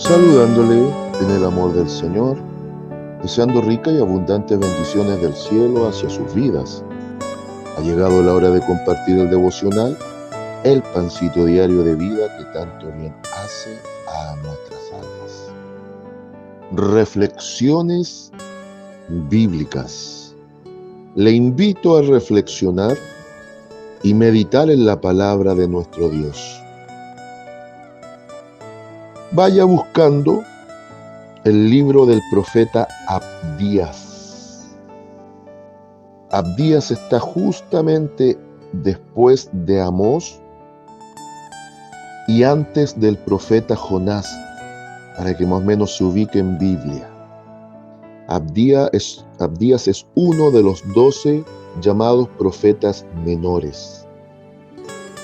saludándole en el amor del Señor, deseando ricas y abundantes bendiciones del cielo hacia sus vidas. Ha llegado la hora de compartir el devocional, el pancito diario de vida que tanto bien hace a nuestras almas. Reflexiones bíblicas. Le invito a reflexionar y meditar en la palabra de nuestro Dios. Vaya buscando el libro del profeta Abdías. Abdías está justamente después de Amós y antes del profeta Jonás, para que más o menos se ubique en Biblia. Abdías es uno de los 12 llamados profetas menores.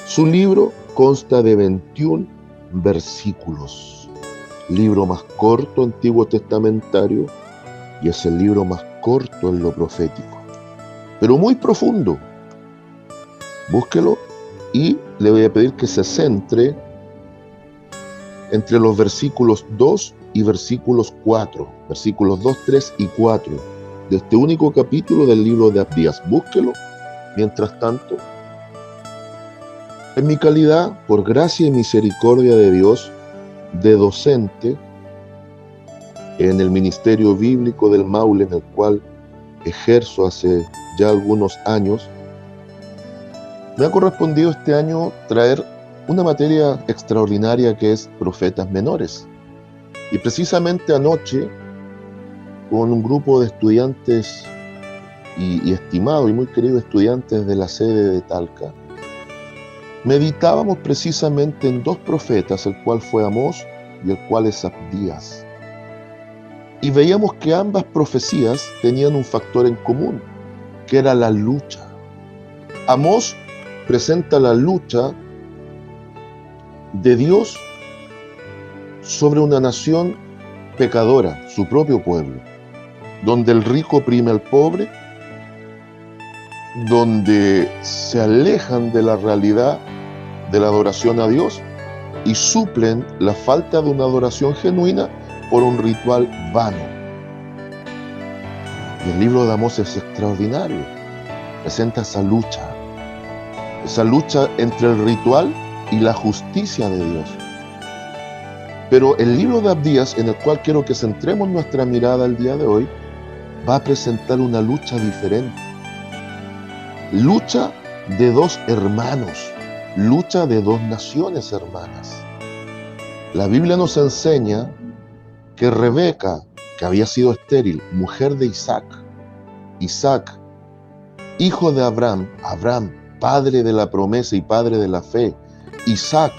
Su libro consta de 21 versículos, libro más corto antiguo testamentario, y es el libro más corto en lo profético, pero muy profundo. Búsquelo y le voy a pedir que se centre entre los versículos 2 y versículos 4, versículos 2, 3 y 4 de este único capítulo del libro de Abdías. Búsquelo. Mientras tanto, en mi calidad, por gracia y misericordia de Dios, de docente en el ministerio bíblico del Maule, en el cual ejerzo hace ya algunos años, me ha correspondido este año traer una materia extraordinaria que es profetas menores. Y precisamente anoche, con un grupo de estudiantes y estimados y muy queridos estudiantes de la sede de Talca, meditábamos precisamente en dos profetas, el cual fue Amós y el cual es Abdías. Y veíamos que ambas profecías tenían un factor en común, que era la lucha. Amós presenta la lucha de Dios sobre una nación pecadora, su propio pueblo, donde el rico oprime al pobre, donde se alejan de la realidad de la adoración a Dios y suplen la falta de una adoración genuina por un ritual vano. Y el libro de Amós es extraordinario, presenta esa lucha entre el ritual y la justicia de Dios. Pero el libro de Abdías, en el cual quiero que centremos nuestra mirada el día de hoy, va a presentar una lucha diferente. Lucha de dos hermanos, lucha de dos naciones hermanas. La Biblia nos enseña que Rebeca, que había sido estéril, mujer de Isaac, hijo de Abraham, padre de la promesa y padre de la fe, Isaac,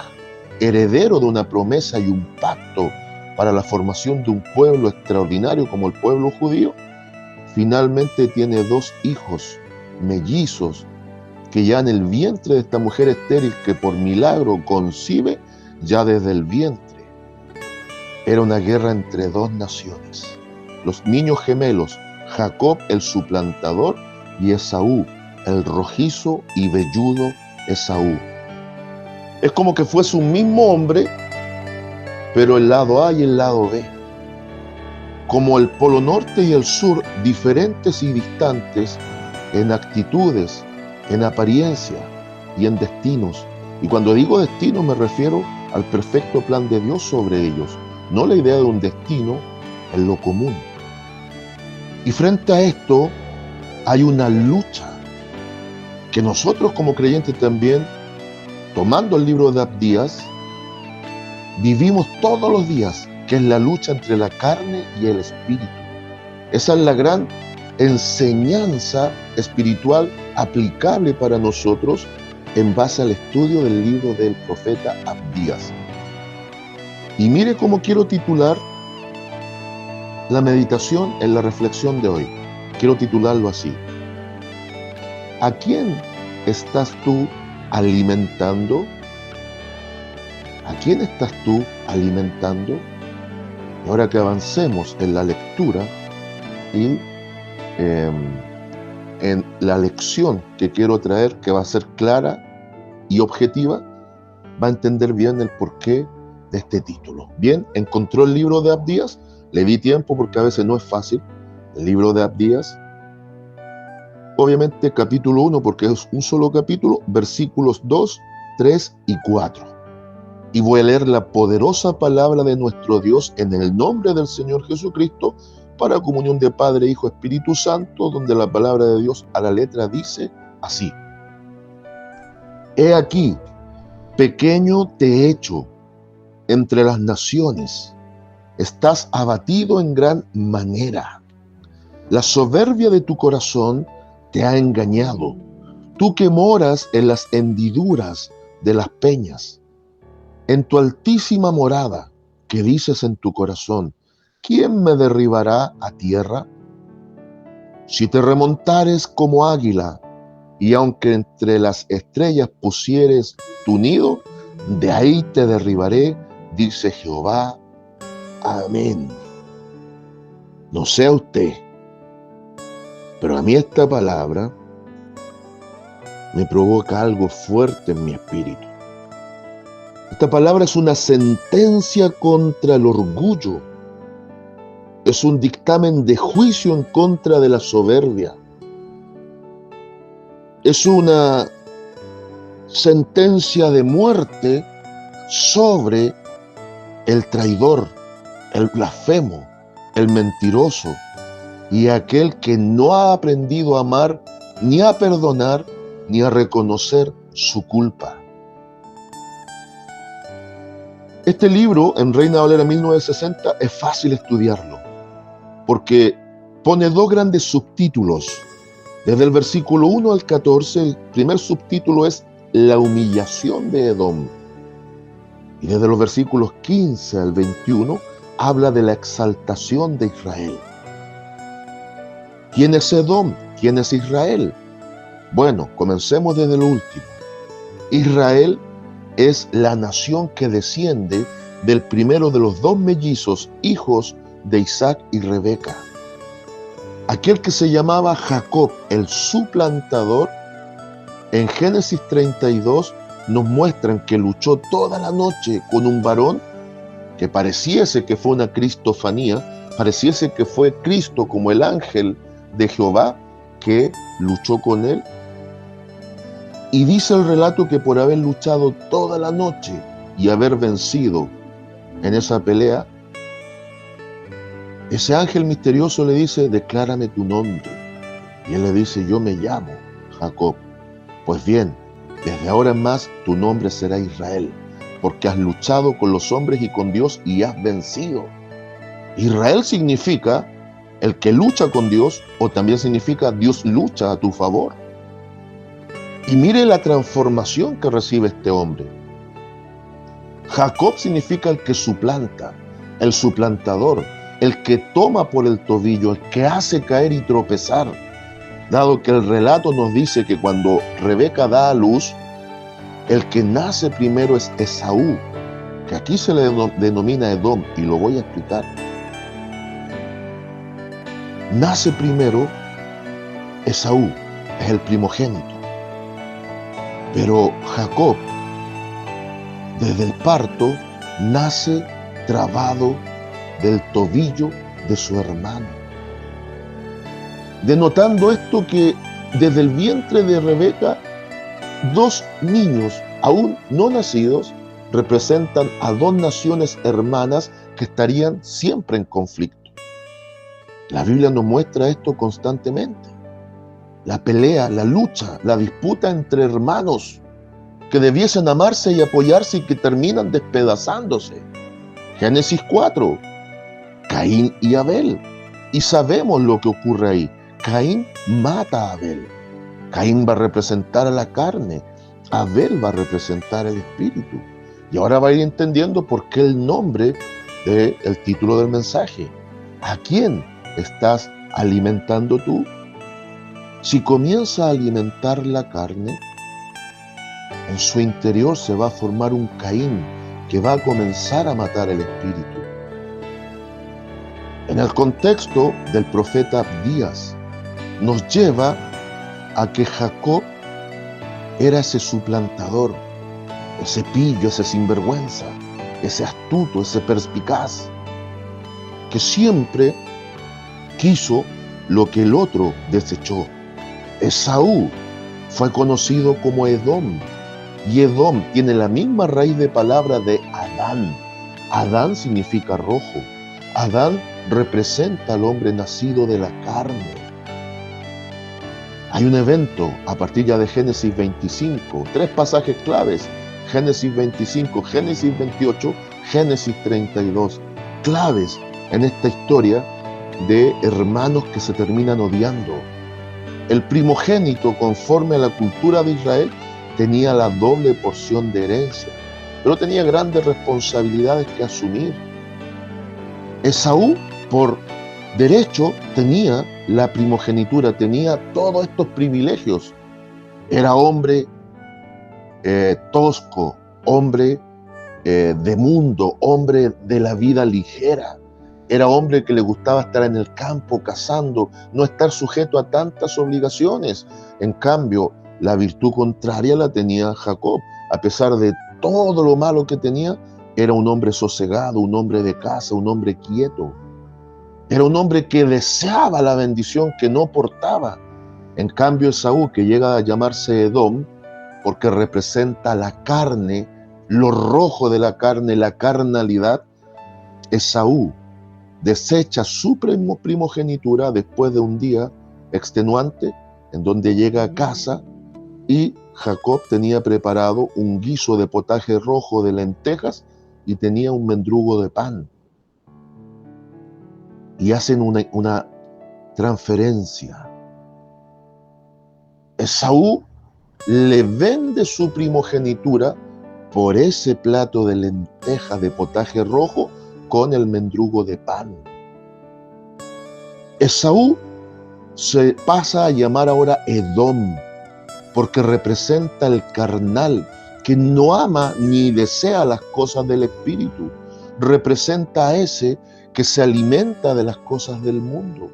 heredero de una promesa y un pacto para la formación de un pueblo extraordinario como el pueblo judío, finalmente tiene dos hijos mellizos que ya en el vientre de esta mujer estéril, que por milagro concibe ya desde el vientre. Era una guerra entre dos naciones. Los niños gemelos, Jacob el suplantador y Esaú, el rojizo y velludo Esaú. Es como que fuese un mismo hombre, pero el lado A y el lado B. Como el polo norte y el sur, diferentes y distantes en actitudes, en apariencia y en destinos. Y cuando digo destino me refiero al perfecto plan de Dios sobre ellos, no la idea de un destino en lo común. Y frente a esto hay una lucha que nosotros como creyentes también, tomando el libro de Abdías, vivimos todos los días, que es la lucha entre la carne y el espíritu. Esa es la gran enseñanza espiritual aplicable para nosotros en base al estudio del libro del profeta Abdías. Y mire cómo quiero titular la meditación en la reflexión de hoy. Quiero titularlo así: ¿a quién estás tú alimentando? ¿A quién estás tú alimentando? Y ahora que avancemos en la lectura y en la lección que quiero traer, que va a ser clara y objetiva, va a entender bien el por qué de este título. Bien, encontró el libro de Abdías, le di tiempo porque a veces no es fácil. El libro de Abdías, obviamente capítulo 1 porque es un solo capítulo, versículos 2, 3 y 4. Y voy a leer la poderosa palabra de nuestro Dios en el nombre del Señor Jesucristo para comunión de Padre, Hijo, Espíritu Santo, donde la palabra de Dios a la letra dice así: He aquí, pequeño te he hecho entre las naciones, estás abatido en gran manera. La soberbia de tu corazón te ha engañado, tú que moras en las hendiduras de las peñas. En tu altísima morada, que dices en tu corazón, ¿quién me derribará a tierra? Si te remontares como águila, y aunque entre las estrellas pusieres tu nido, de ahí te derribaré, dice Jehová. Amén. No sé a usted, pero a mí esta palabra me provoca algo fuerte en mi espíritu. Esta palabra es una sentencia contra el orgullo. Es un dictamen de juicio en contra de la soberbia. Es una sentencia de muerte sobre el traidor, el blasfemo, el mentiroso y aquel que no ha aprendido a amar, ni a perdonar, ni a reconocer su culpa. Este libro, en Reina Valera 1960, es fácil estudiarlo, porque pone dos grandes subtítulos. Desde el versículo 1 al 14, el primer subtítulo es la humillación de Edom. Y desde los versículos 15 al 21, habla de la exaltación de Israel. ¿Quién es Edom? ¿Quién es Israel? Bueno, comencemos desde lo último. Israel es la nación que desciende del primero de los dos mellizos, hijos de Isaac y Rebeca. Aquel que se llamaba Jacob, el suplantador, en Génesis 32 nos muestran que luchó toda la noche con un varón que pareciese que fue una cristofanía, pareciese que fue Cristo como el ángel de Jehová que luchó con él. Y dice el relato que por haber luchado toda la noche y haber vencido en esa pelea, ese ángel misterioso le dice, declárame tu nombre. Y él le dice, yo me llamo Jacob. Pues bien, desde ahora en más tu nombre será Israel, porque has luchado con los hombres y con Dios y has vencido. Israel significa el que lucha con Dios, o también significa Dios lucha a tu favor. Y mire la transformación que recibe este hombre. Jacob significa el que suplanta, el suplantador, el que toma por el tobillo, el que hace caer y tropezar. Dado que el relato nos dice que cuando Rebeca da a luz, el que nace primero es Esaú, que aquí se le denomina Edom, y lo voy a explicar. Nace primero Esaú, es el primogénito. Pero Jacob, desde el parto, nace trabado del tobillo de su hermano. Denotando esto que desde el vientre de Rebeca, dos niños aún no nacidos representan a dos naciones hermanas que estarían siempre en conflicto. La Biblia nos muestra esto constantemente. La pelea, la lucha, la disputa entre hermanos que debiesen amarse y apoyarse y que terminan despedazándose. Génesis 4, Caín y Abel. Y sabemos lo que ocurre ahí. Caín mata a Abel. Caín va a representar a la carne. Abel va a representar el espíritu. Y ahora va a ir entendiendo por qué el nombre del título del mensaje. ¿A quién estás alimentando tú? Si comienza a alimentar la carne, en su interior se va a formar un Caín que va a comenzar a matar el espíritu. En el contexto del profeta Abdías, nos lleva a que Jacob era ese suplantador, ese pillo, ese sinvergüenza, ese astuto, ese perspicaz, que siempre quiso lo que el otro desechó. Esaú fue conocido como Edom, y Edom tiene la misma raíz de palabra de Adán. Adán significa rojo. Adán representa al hombre nacido de la carne. Hay un evento a partir ya de Génesis 25, 3 pasajes claves: Génesis 25, Génesis 28, Génesis 32, claves en esta historia de hermanos que se terminan odiando. El primogénito, conforme a la cultura de Israel, tenía la doble porción de herencia, pero tenía grandes responsabilidades que asumir. Esaú, por derecho, tenía la primogenitura, tenía todos estos privilegios. Era hombre tosco, hombre de mundo, hombre de la vida ligera. Era hombre que le gustaba estar en el campo cazando, no estar sujeto a tantas obligaciones. En cambio, la virtud contraria la tenía Jacob. A pesar de todo lo malo que tenía, era un hombre sosegado, un hombre de casa, un hombre quieto. Era un hombre que deseaba la bendición que no portaba. En cambio, Esaú, que llega a llamarse Edom, porque representa la carne, lo rojo de la carne, la carnalidad, Esaú desecha su primogenitura después de un día extenuante en donde llega a casa y Jacob tenía preparado un guiso de potaje rojo de lentejas y tenía un mendrugo de pan. Y hacen una transferencia. Esaú le vende su primogenitura por ese plato de lentejas de potaje rojo con el mendrugo de pan. Esaú se pasa a llamar ahora Edom, porque representa el carnal, que no ama ni desea las cosas del espíritu. Representa a ese que se alimenta de las cosas del mundo.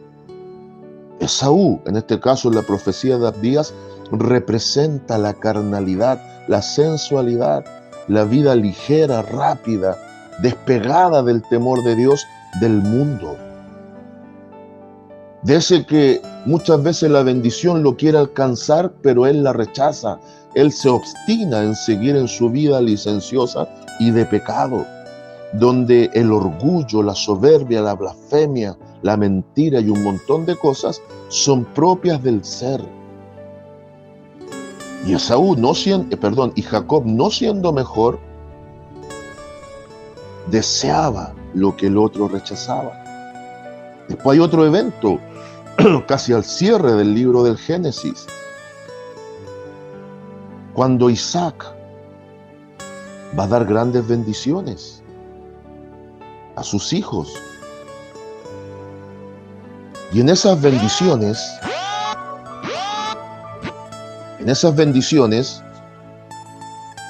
Esaú, en este caso en la profecía de Abdías, representa la carnalidad, la sensualidad, la vida ligera, rápida, despegada del temor de Dios, del mundo. De ese que muchas veces la bendición lo quiere alcanzar, pero él la rechaza. Él se obstina en seguir en su vida licenciosa y de pecado, donde el orgullo, la soberbia, la blasfemia, la mentira y un montón de cosas son propias del ser. Y y Jacob, no siendo mejor, deseaba lo que el otro rechazaba. Después hay otro evento, casi al cierre del libro del Génesis, cuando Isaac va a dar grandes bendiciones a sus hijos. Y en esas bendiciones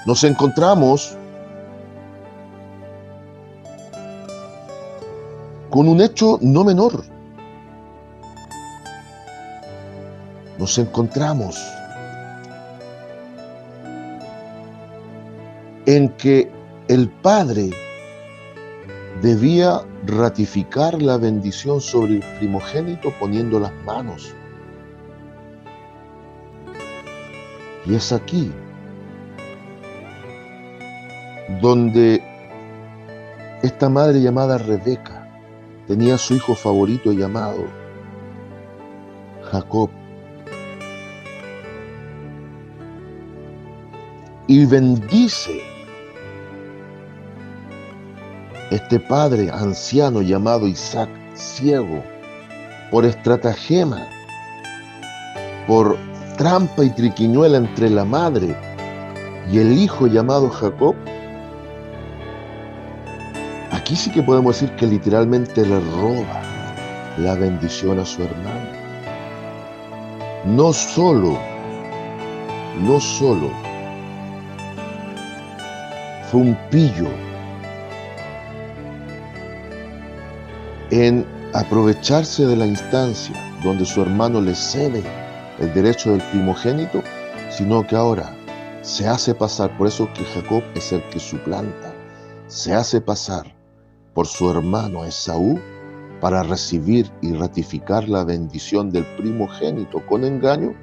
nos encontramos con un hecho no menor. Nos encontramos en que el padre debía ratificar la bendición sobre el primogénito poniendo las manos. Y es aquí donde esta madre llamada Rebeca tenía a su hijo favorito llamado Jacob. Y bendice este padre anciano llamado Isaac, ciego, por estratagema, por trampa y triquiñuela entre la madre y el hijo llamado Jacob. Aquí sí que podemos decir que literalmente le roba la bendición a su hermano. No solo fue un pillo en aprovecharse de la instancia donde su hermano le cede el derecho del primogénito, sino que ahora se hace pasar, por eso que Jacob es el que suplanta, se hace pasar por su hermano Esaú para recibir y ratificar la bendición del primogénito con engaño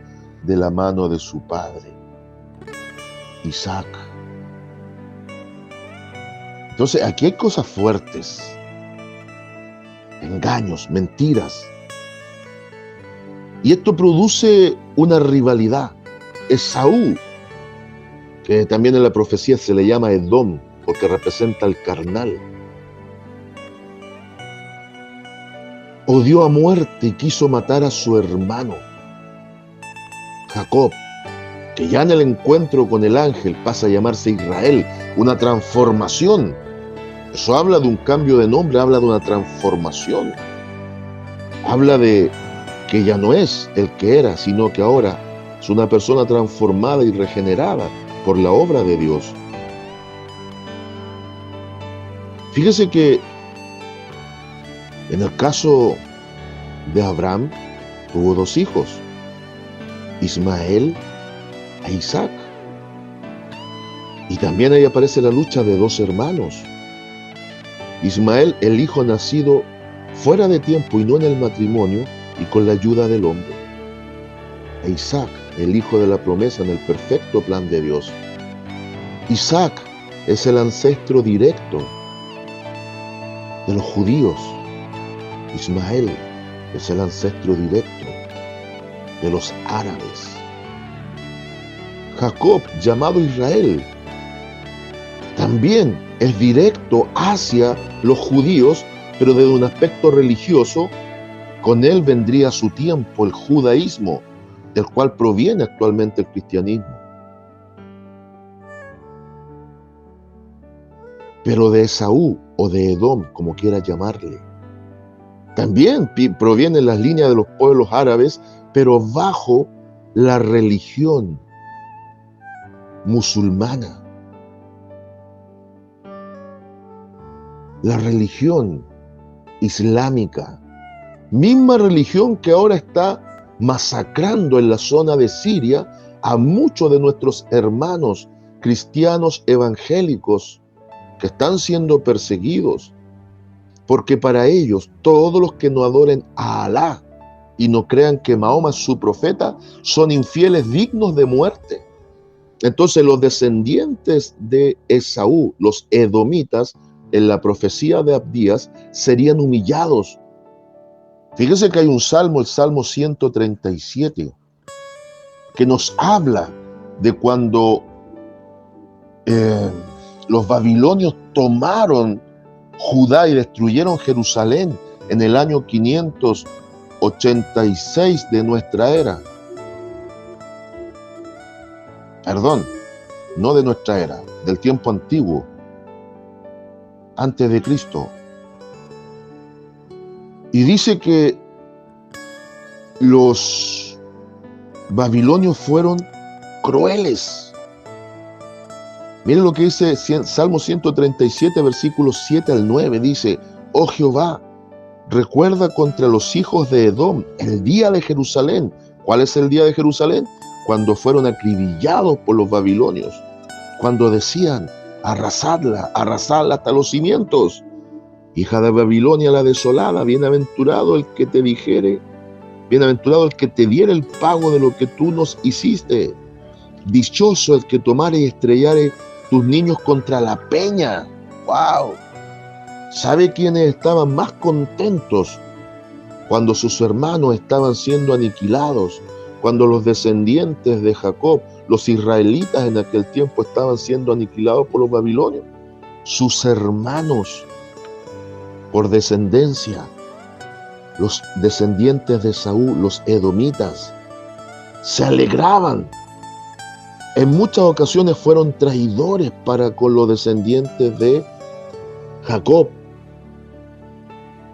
de la mano de su padre, Isaac. Entonces aquí hay cosas fuertes, engaños, mentiras. Y esto produce una rivalidad. Esaú, que también en la profecía se le llama Edom, porque representa el carnal, odió a muerte y quiso matar a su hermano Jacob, que ya en el encuentro con el ángel pasa a llamarse Israel, una transformación. Eso habla de un cambio de nombre, habla de una transformación. Habla de que ya no es el que era, sino que ahora es una persona transformada y regenerada por la obra de Dios. Fíjese que en el caso de Abraham tuvo dos hijos, Ismael e Isaac. Y también ahí aparece la lucha de dos hermanos. Ismael, el hijo nacido fuera de tiempo y no en el matrimonio y con la ayuda del hombre. E Isaac, el hijo de la promesa en el perfecto plan de Dios. Isaac es el ancestro directo de los judíos. Ismael es el ancestro directo de los árabes. Jacob, llamado Israel, también es directo hacia los judíos, pero desde un aspecto religioso. Con él vendría a su tiempo el judaísmo, del cual proviene actualmente el cristianismo. Pero de Esaú o de Edom, como quiera llamarle, también provienen las líneas de los pueblos árabes, pero bajo la religión musulmana. La religión islámica, misma religión que ahora está masacrando en la zona de Siria a muchos de nuestros hermanos cristianos evangélicos que están siendo perseguidos, porque para ellos todos los que no adoren a Alá y no crean que Mahoma es su profeta son infieles dignos de muerte. Entonces los descendientes de Esaú, los edomitas, en la profecía de Abdías, serían humillados. Fíjese que hay un salmo, el Salmo 137, que nos habla de cuando los babilonios tomaron Judá y destruyeron Jerusalén en el año 586 de nuestra era. Perdón, no de nuestra era, del tiempo antiguo, antes de Cristo. Y dice que los babilonios fueron crueles. Miren lo que dice Salmo 137, versículos 7 al 9. Dice: oh Jehová, recuerda contra los hijos de Edom el día de Jerusalén. ¿Cuál es el día de Jerusalén? Cuando fueron acribillados por los babilonios. Cuando decían: arrasadla, arrasadla hasta los cimientos. Hija de Babilonia la desolada, bienaventurado el que te dijere, bienaventurado el que te diere el pago de lo que tú nos hiciste. Dichoso el que tomare y estrellare tus niños contra la peña. ¡Wow! ¿Sabe quiénes estaban más contentos cuando sus hermanos estaban siendo aniquilados? Cuando los descendientes de Jacob, los israelitas en aquel tiempo, estaban siendo aniquilados por los babilonios. Sus hermanos, por descendencia, los descendientes de Saúl, los edomitas, se alegraban. En muchas ocasiones fueron traidores para con los descendientes de Jacob.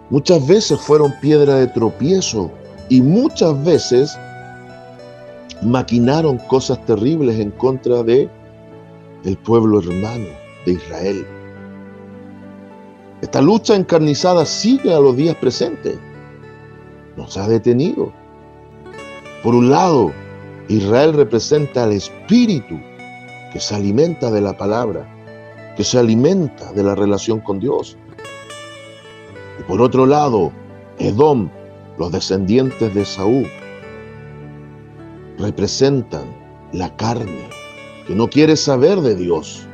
Muchas veces fueron piedra de tropiezo y muchas veces maquinaron cosas terribles en contra de el pueblo hermano de Israel. Esta lucha encarnizada sigue a los días presentes. No se ha detenido. Por un lado, Israel representa al espíritu que se alimenta de la palabra. que se alimenta de la relación con Dios. Y por otro lado, Edom, los descendientes de Esaú, representan la carne que no quiere saber de Dios,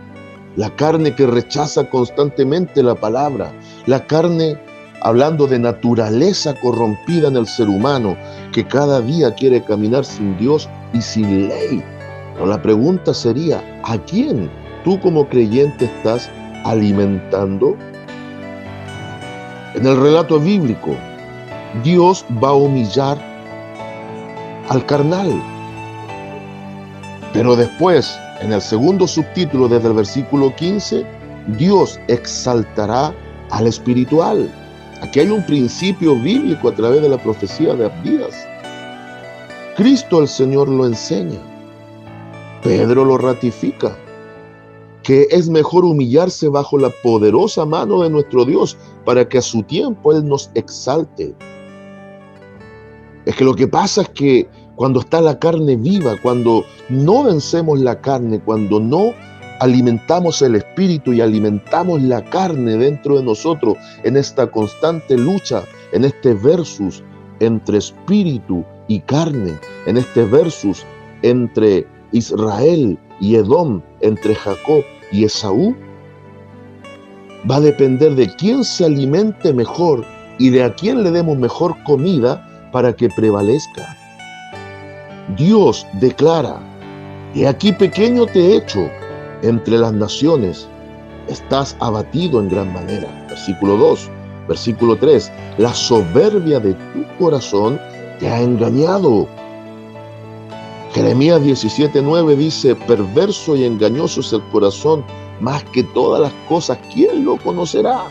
la carne que rechaza constantemente la palabra, la carne hablando de naturaleza corrompida en el ser humano, que cada día quiere caminar sin Dios y sin ley. Pero la pregunta sería, ¿a quién tú como creyente estás alimentando? En el relato bíblico, Dios va a humillar al carnal. Pero después, en el segundo subtítulo, desde el versículo 15, Dios exaltará al espiritual. Aquí hay un principio bíblico a través de la profecía de Abdías. Cristo el Señor lo enseña. Pedro lo ratifica, que es mejor humillarse bajo la poderosa mano de nuestro Dios para que a su tiempo Él nos exalte. Es que lo que pasa es que cuando está la carne viva, cuando no vencemos la carne, cuando no alimentamos el espíritu y alimentamos la carne dentro de nosotros en esta constante lucha, en este versus entre espíritu y carne, en este versus entre Israel y Edom, entre Jacob y Esaú, va a depender de quién se alimente mejor y de a quién le demos mejor comida para que prevalezca. Dios declara: he aquí pequeño te he hecho entre las naciones, estás abatido en gran manera. Versículo 2, versículo 3, la soberbia de tu corazón te ha engañado. Jeremías 17:9 dice: perverso y engañoso es el corazón más que todas las cosas, ¿quién lo conocerá?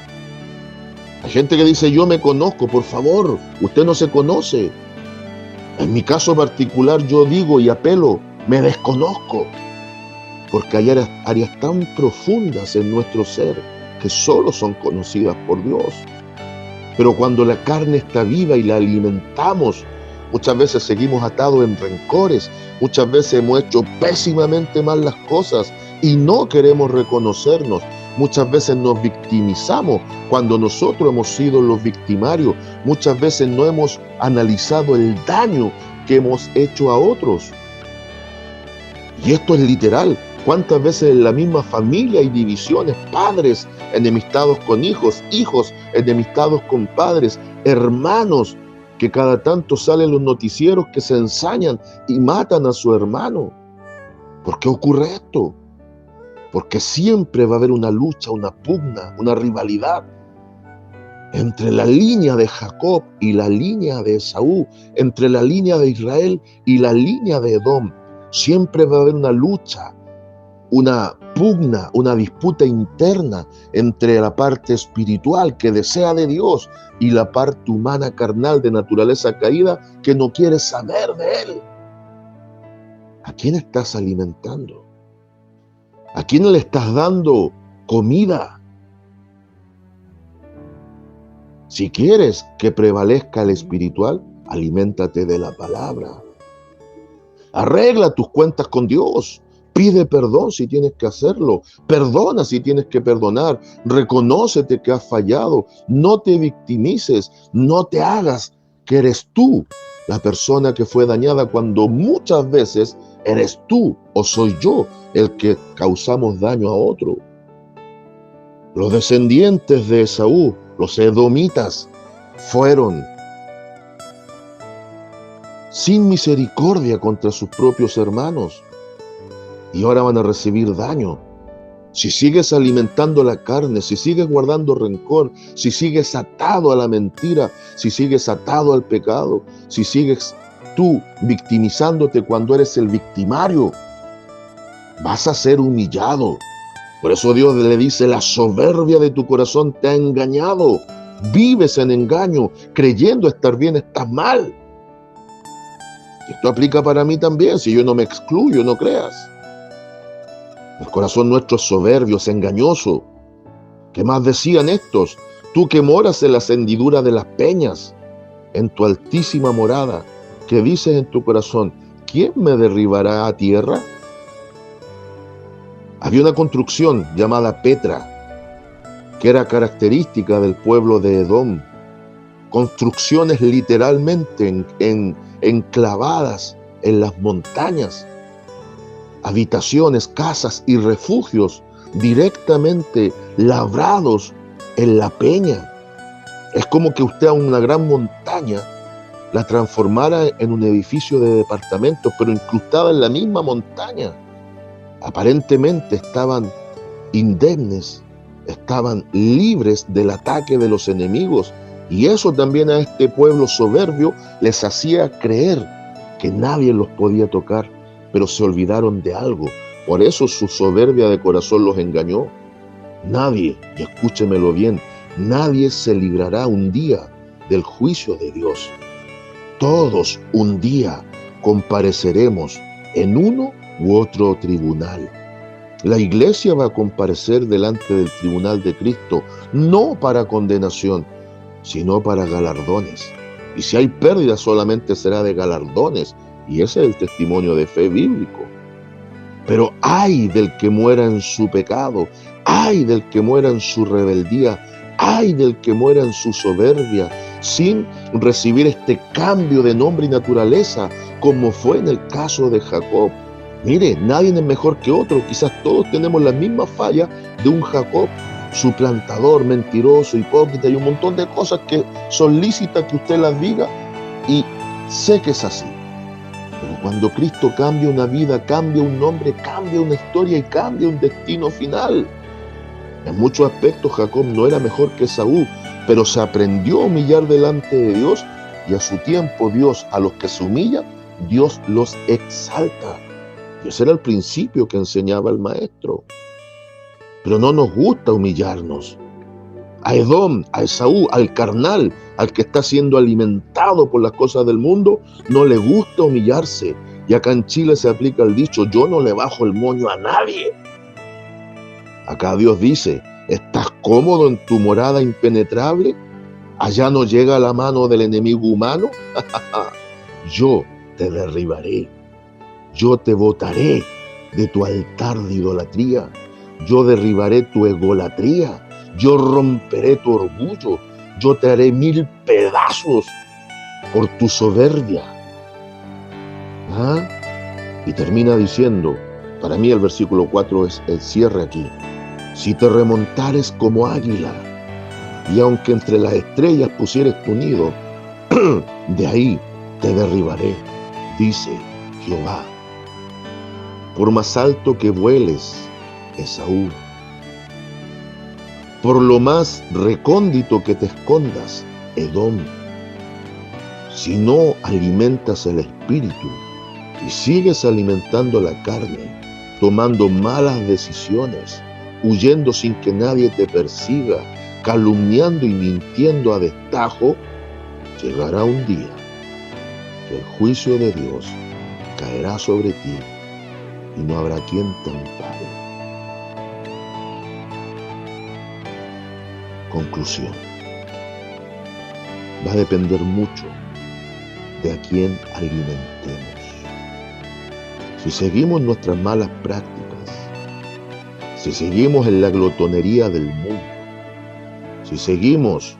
Hay gente que dice: yo me conozco. Por favor, usted no se conoce. En mi caso particular yo digo y apelo: me desconozco, porque hay áreas tan profundas en nuestro ser que solo son conocidas por Dios. Pero cuando la carne está viva y la alimentamos, muchas veces seguimos atados en rencores, muchas veces hemos hecho pésimamente mal las cosas y no queremos reconocernos. Muchas veces nos victimizamos cuando nosotros hemos sido los victimarios. Muchas veces no hemos analizado el daño que hemos hecho a otros. Y esto es literal. ¿Cuántas veces en la misma familia hay divisiones? Padres enemistados con hijos, hijos enemistados con padres, hermanos que cada tanto salen los noticieros que se ensañan y matan a su hermano. ¿Por qué ocurre esto? Porque siempre va a haber una lucha, una pugna, una rivalidad entre la línea de Jacob y la línea de Esaú, entre la línea de Israel y la línea de Edom. Siempre va a haber una lucha, una pugna, una disputa interna entre la parte espiritual que desea de Dios y la parte humana carnal de naturaleza caída que no quiere saber de Él. ¿A quién estás alimentando? ¿A quién le estás dando comida? Si quieres que prevalezca el espiritual, aliméntate de la palabra. Arregla tus cuentas con Dios. Pide perdón si tienes que hacerlo. Perdona si tienes que perdonar. Reconócete que has fallado. No te victimices. No te hagas que eres tú la persona que fue dañada, cuando muchas veces eres tú o soy yo el que causamos daño a otro. Los descendientes de Esaú, los edomitas, fueron sin misericordia contra sus propios hermanos y ahora van a recibir daño. Si sigues alimentando la carne, si sigues guardando rencor, si sigues atado a la mentira, si sigues atado al pecado, si sigues tú victimizándote cuando eres el victimario, vas a ser humillado. Por eso Dios le dice: la soberbia de tu corazón te ha engañado. Vives en engaño, creyendo estar bien, estás mal. Esto aplica para mí también, si yo no me excluyo, no creas. El corazón nuestro es soberbio, es engañoso. ¿Qué más decían estos? Tú que moras en las hendiduras de las peñas, en tu altísima morada, que dices en tu corazón: ¿quién me derribará a tierra? Había una construcción llamada Petra, que era característica del pueblo de Edom. Construcciones literalmente enclavadas en las montañas. Habitaciones, casas y refugios directamente labrados en la peña. Es como que usted a una gran montaña la transformara en un edificio de departamentos, pero incrustada en la misma montaña. Aparentemente estaban indemnes, estaban libres del ataque de los enemigos, y eso también a este pueblo soberbio les hacía creer que nadie los podía tocar, pero se olvidaron de algo. Por eso su soberbia de corazón los engañó. Nadie, y escúchemelo bien, nadie se librará un día del juicio de Dios. Todos un día compareceremos en uno u otro tribunal. La iglesia va a comparecer delante del tribunal de Cristo, no para condenación, sino para galardones. Y si hay pérdida, solamente será de galardones, y ese es el testimonio de fe bíblico. Pero ay del que muera en su pecado, ay del que muera en su rebeldía, ay del que muera en su soberbia, sin recibir este cambio de nombre y naturaleza, como fue en el caso de Jacob. Mire, nadie es mejor que otro, quizás todos tenemos la misma falla de un Jacob, suplantador, mentiroso, hipócrita y un montón de cosas que son lícitas que usted las diga, y sé que es así. Pero cuando Cristo cambia una vida, cambia un nombre, cambia una historia y cambia un destino final. En muchos aspectos Jacob no era mejor que Esaú, pero se aprendió a humillar delante de Dios, y a su tiempo Dios, a los que se humillan, Dios los exalta. Y ese era el principio que enseñaba el maestro. Pero no nos gusta humillarnos. A Edom, a Esaú, al carnal, al que está siendo alimentado por las cosas del mundo, no le gusta humillarse. Y acá en Chile se aplica el dicho: yo no le bajo el moño a nadie. Acá Dios dice: ¿estás cómodo en tu morada impenetrable? ¿Allá no llega la mano del enemigo humano? Yo te derribaré. Yo te botaré de tu altar de idolatría. Yo derribaré tu egolatría. Yo romperé tu orgullo. Yo te haré 1000 pedazos por tu soberbia. ¿Ah? Y termina diciendo, para mí el versículo 4 es el cierre aquí: si te remontares como águila, y aunque entre las estrellas pusieres tu nido, de ahí te derribaré, dice Jehová. Por más alto que vueles, Esaú, por lo más recóndito que te escondas, Edom, si no alimentas el espíritu y sigues alimentando la carne, tomando malas decisiones, huyendo sin que nadie te persiga, calumniando y mintiendo a destajo, llegará un día que el juicio de Dios caerá sobre ti y no habrá quien te ampare. Conclusión: va a depender mucho de a quién alimentemos. Si seguimos nuestras malas prácticas, si seguimos en la glotonería del mundo, si seguimos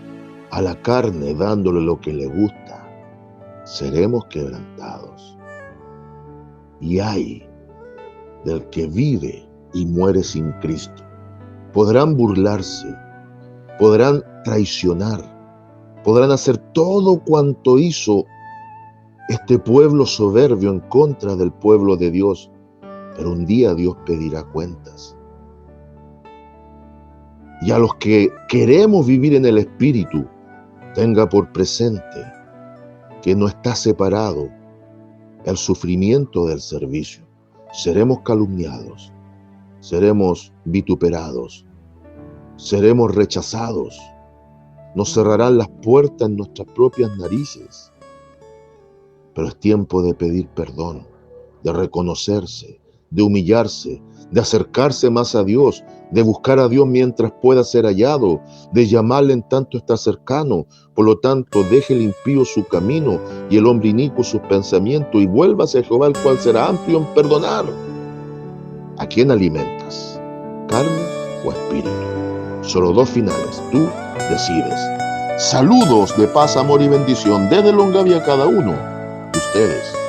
a la carne dándole lo que le gusta, seremos quebrantados. Y ay del que vive y muere sin Cristo. Podrán burlarse, podrán traicionar, podrán hacer todo cuanto hizo este pueblo soberbio en contra del pueblo de Dios, pero un día Dios pedirá cuentas. Y a los que queremos vivir en el Espíritu, tenga por presente que no está separado el sufrimiento del servicio. Seremos calumniados, seremos vituperados, seremos rechazados, nos cerrarán las puertas en nuestras propias narices. Pero es tiempo de pedir perdón, de reconocerse, de humillarse, de acercarse más a Dios, de buscar a Dios mientras pueda ser hallado, de llamarle en tanto está cercano. Por lo tanto, deje el impío su camino y el hombre inicuo sus pensamientos, y vuélvase a Jehová, el cual será amplio en perdonar. ¿A quién alimentas? ¿Carne o espíritu? Solo dos finales, tú decides. Saludos de paz, amor y bendición desde Longaví a cada uno de ustedes.